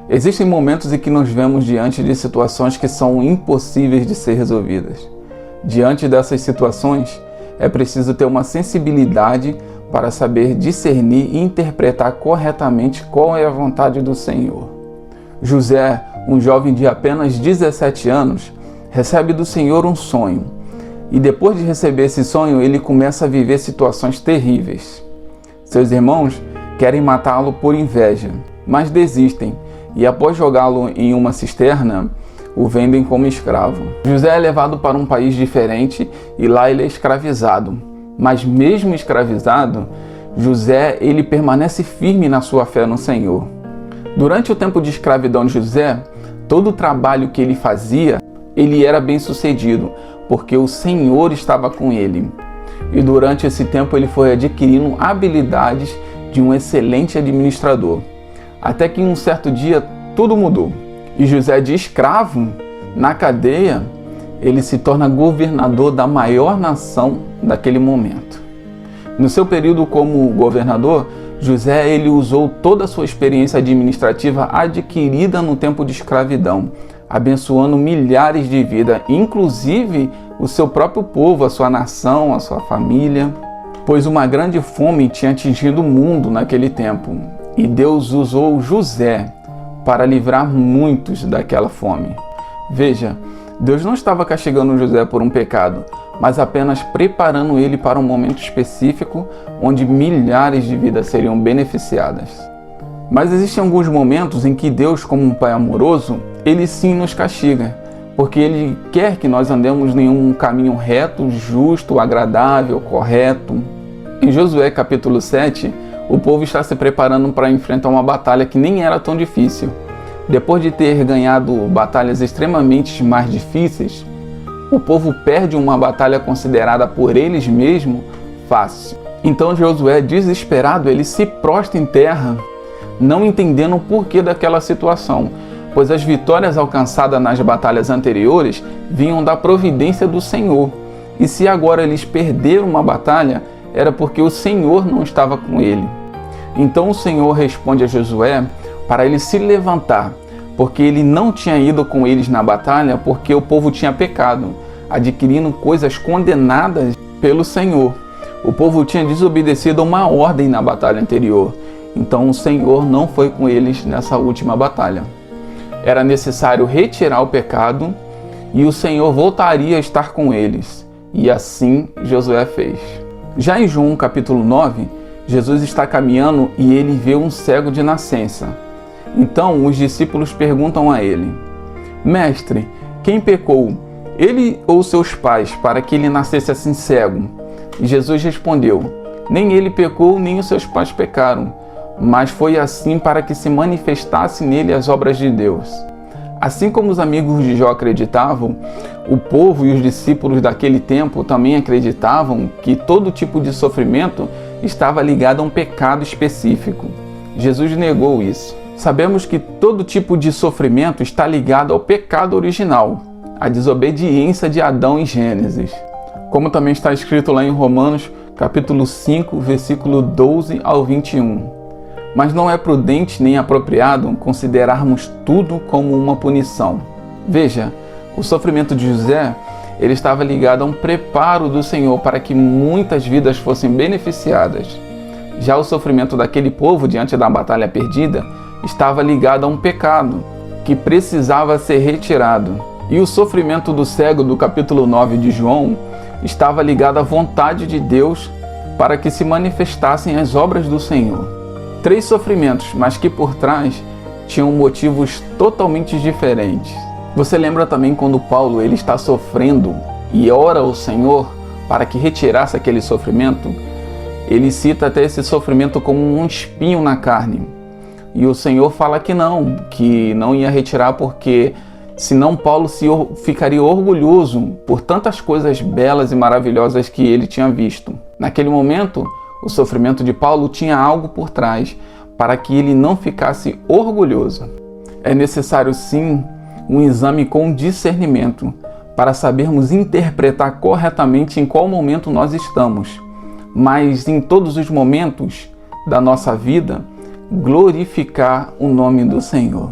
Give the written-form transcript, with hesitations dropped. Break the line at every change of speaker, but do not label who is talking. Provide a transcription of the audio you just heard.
Existem momentos em que nos vemos diante de situações que são impossíveis de ser resolvidas. Diante dessas situações, é preciso ter uma sensibilidade para saber discernir e interpretar corretamente qual é a vontade do Senhor. José, um jovem de apenas 17 anos, recebe do Senhor um sonho. E depois de receber esse sonho, ele começa a viver situações terríveis. Seus irmãos querem matá-lo por inveja, mas desistem e após jogá-lo em uma cisterna, o vendem como escravo. José é levado para um país diferente e lá ele é escravizado. Mas mesmo escravizado, José ele permanece firme na sua fé no Senhor. Durante o tempo de escravidão de José, todo o trabalho que ele fazia, ele era bem sucedido, porque o Senhor estava com ele. E durante esse tempo ele foi adquirindo habilidades de um excelente administrador. Até que em um certo dia tudo mudou. E José, de escravo, na cadeia, ele se torna governador da maior nação daquele momento. No seu período como governador, José ele usou toda a sua experiência administrativa adquirida no tempo de escravidão, abençoando milhares de vidas, inclusive o seu próprio povo, a sua nação, a sua família, pois uma grande fome tinha atingido o mundo naquele tempo, e Deus usou José para livrar muitos daquela fome. Veja, Deus não estava castigando José por um pecado, mas apenas preparando ele para um momento específico onde milhares de vidas seriam beneficiadas. Mas existem alguns momentos em que Deus, como um Pai amoroso, Ele sim nos castiga, porque Ele quer que nós andemos em um caminho reto, justo, agradável, correto. Em Josué capítulo 7, o povo está se preparando para enfrentar uma batalha que nem era tão difícil. Depois de ter ganhado batalhas extremamente mais difíceis, o povo perde uma batalha considerada por eles mesmos fácil. Então Josué, desesperado, ele se prostra em terra, não entendendo o porquê daquela situação, pois as vitórias alcançadas nas batalhas anteriores vinham da providência do Senhor. E se agora eles perderam uma batalha, era porque o Senhor não estava com ele. Então o Senhor responde a Josué para ele se levantar, porque ele não tinha ido com eles na batalha porque o povo tinha pecado, adquirindo coisas condenadas pelo Senhor. O povo tinha desobedecido a uma ordem na batalha anterior, então o Senhor não foi com eles nessa última batalha. Era necessário retirar o pecado e o Senhor voltaria a estar com eles, e assim Josué fez. Já em João capítulo 9, Jesus está caminhando e ele vê um cego de nascença. Então os discípulos perguntam a ele: Mestre, quem pecou, ele ou seus pais, para que ele nascesse assim cego? E Jesus respondeu: Nem ele pecou, nem os seus pais pecaram, mas foi assim para que se manifestasse nele as obras de Deus. Assim como os amigos de Jó acreditavam, o povo e os discípulos daquele tempo também acreditavam que todo tipo de sofrimento estava ligado a um pecado específico. Jesus negou isso. Sabemos que todo tipo de sofrimento está ligado ao pecado original, a desobediência de Adão em Gênesis. Como também está escrito lá em Romanos, capítulo 5, versículo 12 ao 21. Mas não é prudente nem apropriado considerarmos tudo como uma punição. Veja, o sofrimento de José, ele estava ligado a um preparo do Senhor para que muitas vidas fossem beneficiadas. Já o sofrimento daquele povo diante da batalha perdida estava ligado a um pecado que precisava ser retirado. E o sofrimento do cego do capítulo 9 de João estava ligado à vontade de Deus para que se manifestassem as obras do Senhor. 3 sofrimentos, mas que por trás tinham motivos totalmente diferentes. Você lembra também quando Paulo ele está sofrendo e ora ao Senhor para que retirasse aquele sofrimento? Ele cita até esse sofrimento como um espinho na carne. E o Senhor fala que não ia retirar porque senão Paulo ficaria orgulhoso por tantas coisas belas e maravilhosas que ele tinha visto. Naquele momento, o sofrimento de Paulo tinha algo por trás para que ele não ficasse orgulhoso. É necessário sim um exame com discernimento para sabermos interpretar corretamente em qual momento nós estamos, mas em todos os momentos da nossa vida, glorificar o nome do Senhor.